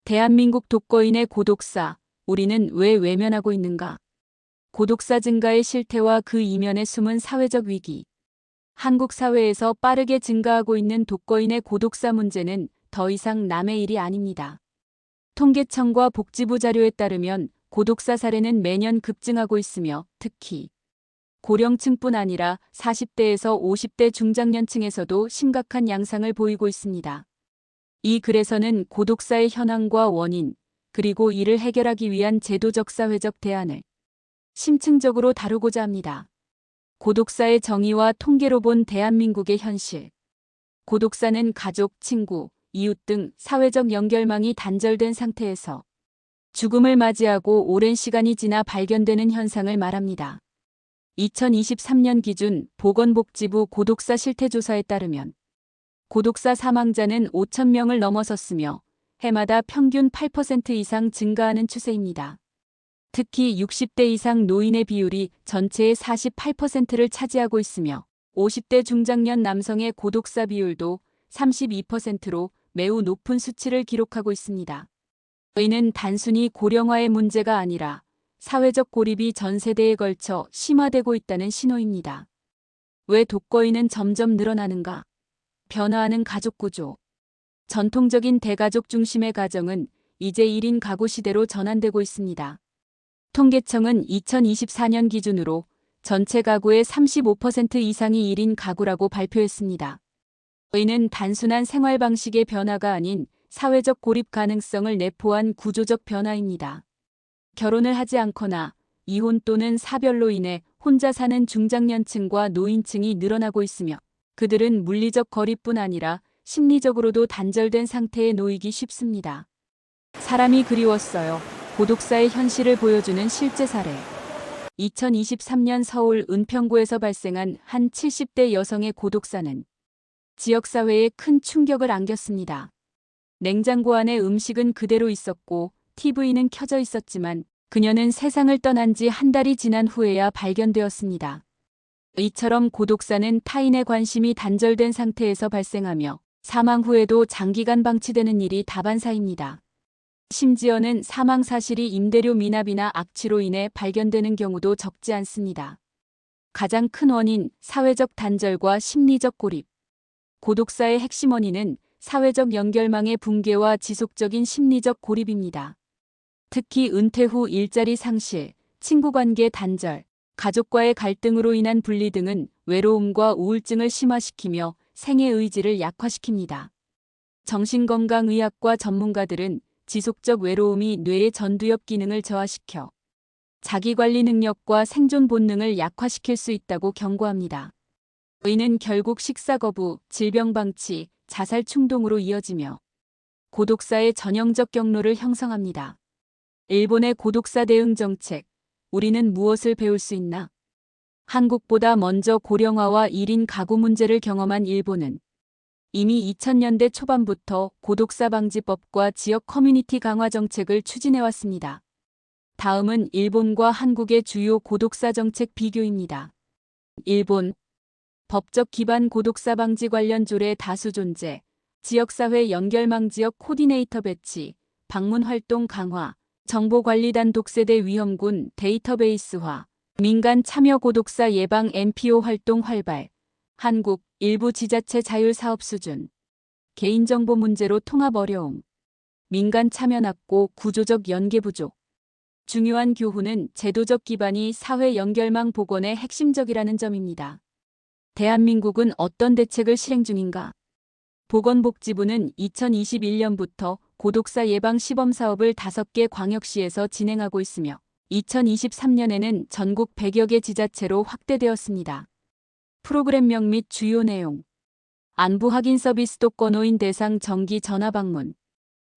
대한민국 독거인의 고독사, 우리는 왜 외면하고 있는가? 고독사 증가의 실태와 그 이면에 숨은 사회적 위기. 한국 사회에서 빠르게 증가하고 있는 독거인의 고독사 문제는 더 이상 남의 일이 아닙니다. 통계청과 복지부 자료에 따르면 고독사 사례는 매년 급증하고 있으며 특히 고령층뿐 아니라 40대에서 50대 중장년층에서도 심각한 양상을 보이고 있습니다. 이 글에서는 고독사의 현황과 원인, 그리고 이를 해결하기 위한 제도적 사회적 대안을 심층적으로 다루고자 합니다. 고독사의 정의와 통계로 본 대한민국의 현실. 고독사는 가족, 친구, 이웃 등 사회적 연결망이 단절된 상태에서 죽음을 맞이하고 오랜 시간이 지나 발견되는 현상을 말합니다. 2023년 기준 보건복지부 고독사 실태조사에 따르면 고독사 사망자는 5,000명을 넘어섰으며 해마다 평균 8% 이상 증가하는 추세입니다. 특히 60대 이상 노인의 비율이 전체의 48%를 차지하고 있으며 50대 중장년 남성의 고독사 비율도 32%로 매우 높은 수치를 기록하고 있습니다. 이는 단순히 고령화의 문제가 아니라 사회적 고립이 전 세대에 걸쳐 심화되고 있다는 신호입니다. 왜 독거인은 점점 늘어나는가? 변화하는 가족 구조. 전통적인 대가족 중심의 가정은 이제 1인 가구 시대로 전환되고 있습니다. 통계청은 2024년 기준으로 전체 가구의 35% 이상이 1인 가구라고 발표했습니다. 이는 단순한 생활 방식의 변화가 아닌 사회적 고립 가능성을 내포한 구조적 변화입니다. 결혼을 하지 않거나 이혼 또는 사별로 인해 혼자 사는 중장년층과 노인층이 늘어나고 있으며 그들은 물리적 거리뿐 아니라 심리적으로도 단절된 상태에 놓이기 쉽습니다. 사람이 그리웠어요. 고독사의 현실을 보여주는 실제 사례. 2023년 서울 은평구에서 발생한 한 70대 여성의 고독사는 지역사회에 큰 충격을 안겼습니다. 냉장고 안에 음식은 그대로 있었고 TV는 켜져 있었지만 그녀는 세상을 떠난 지 한 달이 지난 후에야 발견되었습니다. 이처럼 고독사는 타인의 관심이 단절된 상태에서 발생하며 사망 후에도 장기간 방치되는 일이 다반사입니다. 심지어는 사망 사실이 임대료 미납이나 악취로 인해 발견되는 경우도 적지 않습니다. 가장 큰 원인, 사회적 단절과 심리적 고립. 고독사의 핵심 원인은 사회적 연결망의 붕괴와 지속적인 심리적 고립입니다. 특히 은퇴 후 일자리 상실, 친구관계 단절, 가족과의 갈등으로 인한 분리 등은 외로움과 우울증을 심화시키며 생애 의지를 약화시킵니다. 정신건강의학과 전문가들은 지속적 외로움이 뇌의 전두엽 기능을 저하시켜 자기관리 능력과 생존 본능을 약화시킬 수 있다고 경고합니다. 이는 결국 식사 거부, 질병 방치, 자살 충동으로 이어지며 고독사의 전형적 경로를 형성합니다. 일본의 고독사 대응 정책, 우리는 무엇을 배울 수 있나? 한국보다 먼저 고령화와 1인 가구 문제를 경험한 일본은 이미 2000년대 초반부터 고독사 방지법과 지역 커뮤니티 강화 정책을 추진해왔습니다. 다음은 일본과 한국의 주요 고독사 정책 비교입니다. 일본, 법적 기반 고독사 방지 관련 조례 다수 존재, 지역사회 연결망 지역 코디네이터 배치, 방문 활동 강화, 정보관리단 독세대 위험군 데이터베이스화, 민간 참여 고독사 예방 NPO 활동 활발, 한국 일부 지자체 자율 사업 수준, 개인정보 문제로 통합 어려움, 민간 참여 낮고 구조적 연계 부족. 중요한 교훈은 제도적 기반이 사회 연결망 복원의 핵심적이라는 점입니다. 대한민국은 어떤 대책을 실행 중인가? 보건복지부는 2021년부터 고독사 예방 시범 사업을 5개 광역시에서 진행하고 있으며 2023년에는 전국 100여 개 지자체로 확대되었습니다. 프로그램명 및 주요 내용. 안부 확인 서비스 독거노인 대상 정기 전화 방문.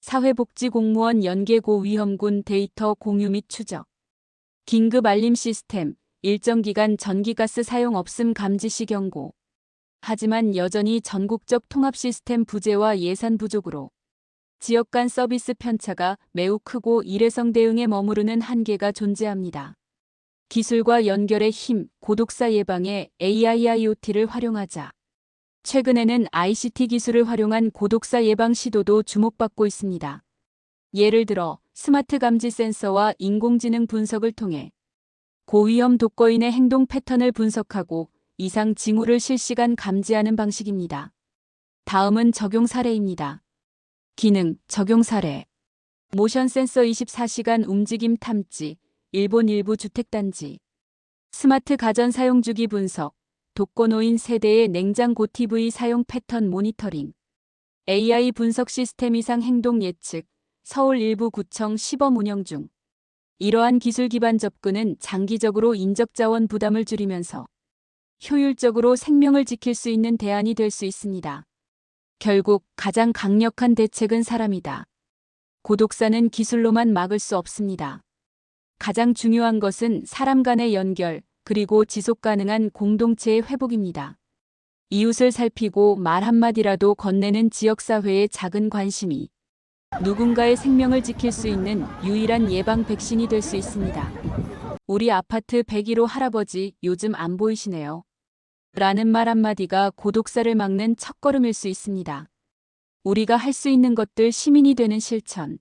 사회복지공무원 연계 고위험군 데이터 공유 및 추적. 긴급 알림 시스템, 일정 기간 전기가스 사용 없음 감지 시 경고. 하지만 여전히 전국적 통합 시스템 부재와 예산 부족으로 지역 간 서비스 편차가 매우 크고 일회성 대응에 머무르는 한계가 존재합니다. 기술과 연결의 힘, 고독사 예방에 AI/IoT를 활용하자. 최근에는 ICT 기술을 활용한 고독사 예방 시도도 주목받고 있습니다. 예를 들어 스마트 감지 센서와 인공지능 분석을 통해 고위험 독거인의 행동 패턴을 분석하고 이상 징후를 실시간 감지하는 방식입니다. 다음은 적용 사례입니다. 기능, 적용 사례. 모션 센서 24시간 움직임 탐지, 일본 일부 주택단지. 스마트 가전 사용 주기 분석, 독거노인 세대의 냉장고 TV 사용 패턴 모니터링. AI 분석 시스템 이상 행동 예측, 서울 일부 구청 시범 운영 중. 이러한 기술 기반 접근은 장기적으로 인적 자원 부담을 줄이면서 효율적으로 생명을 지킬 수 있는 대안이 될 수 있습니다. 결국 가장 강력한 대책은 사람이다. 고독사는 기술로만 막을 수 없습니다. 가장 중요한 것은 사람 간의 연결, 그리고 지속 가능한 공동체의 회복입니다. 이웃을 살피고 말 한마디라도 건네는 지역사회의 작은 관심이 누군가의 생명을 지킬 수 있는 유일한 예방 백신이 될 수 있습니다. 우리 아파트 101호 할아버지 요즘 안 보이시네요. 라는 말 한마디가 고독사를 막는 첫걸음일 수 있습니다. 우리가 할 수 있는 것들 시민이 되는 실천.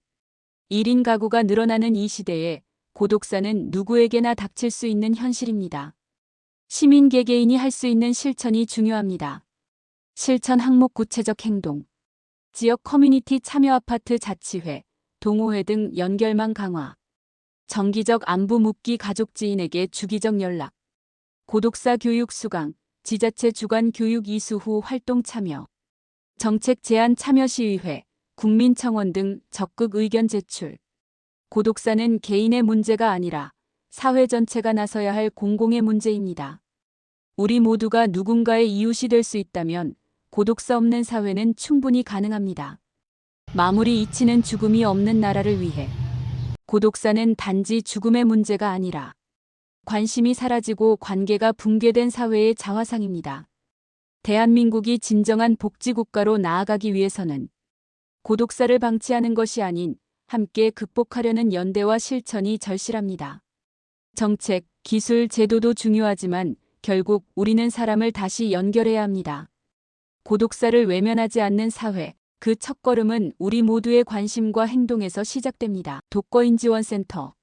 1인 가구가 늘어나는 이 시대에 고독사는 누구에게나 닥칠 수 있는 현실입니다. 시민 개개인이 할 수 있는 실천이 중요합니다. 실천 항목 구체적 행동. 지역 커뮤니티 참여 아파트 자치회, 동호회 등 연결망 강화. 정기적 안부 묻기 가족 지인에게 주기적 연락. 고독사 교육 수강, 지자체 주관 교육 이수 후 활동 참여. 정책 제안 참여 시의회, 국민청원 등 적극 의견 제출. 고독사는 개인의 문제가 아니라 사회 전체가 나서야 할 공공의 문제입니다. 우리 모두가 누군가의 이웃이 될 수 있다면 고독사 없는 사회는 충분히 가능합니다. 마무리 잊히는 죽음이 없는 나라를 위해. 고독사는 단지 죽음의 문제가 아니라 관심이 사라지고 관계가 붕괴된 사회의 자화상입니다. 대한민국이 진정한 복지국가로 나아가기 위해서는 고독사를 방치하는 것이 아닌 함께 극복하려는 연대와 실천이 절실합니다. 정책, 기술, 제도도 중요하지만 결국 우리는 사람을 다시 연결해야 합니다. 고독사를 외면하지 않는 사회, 그 첫걸음은 우리 모두의 관심과 행동에서 시작됩니다. 독거인 지원센터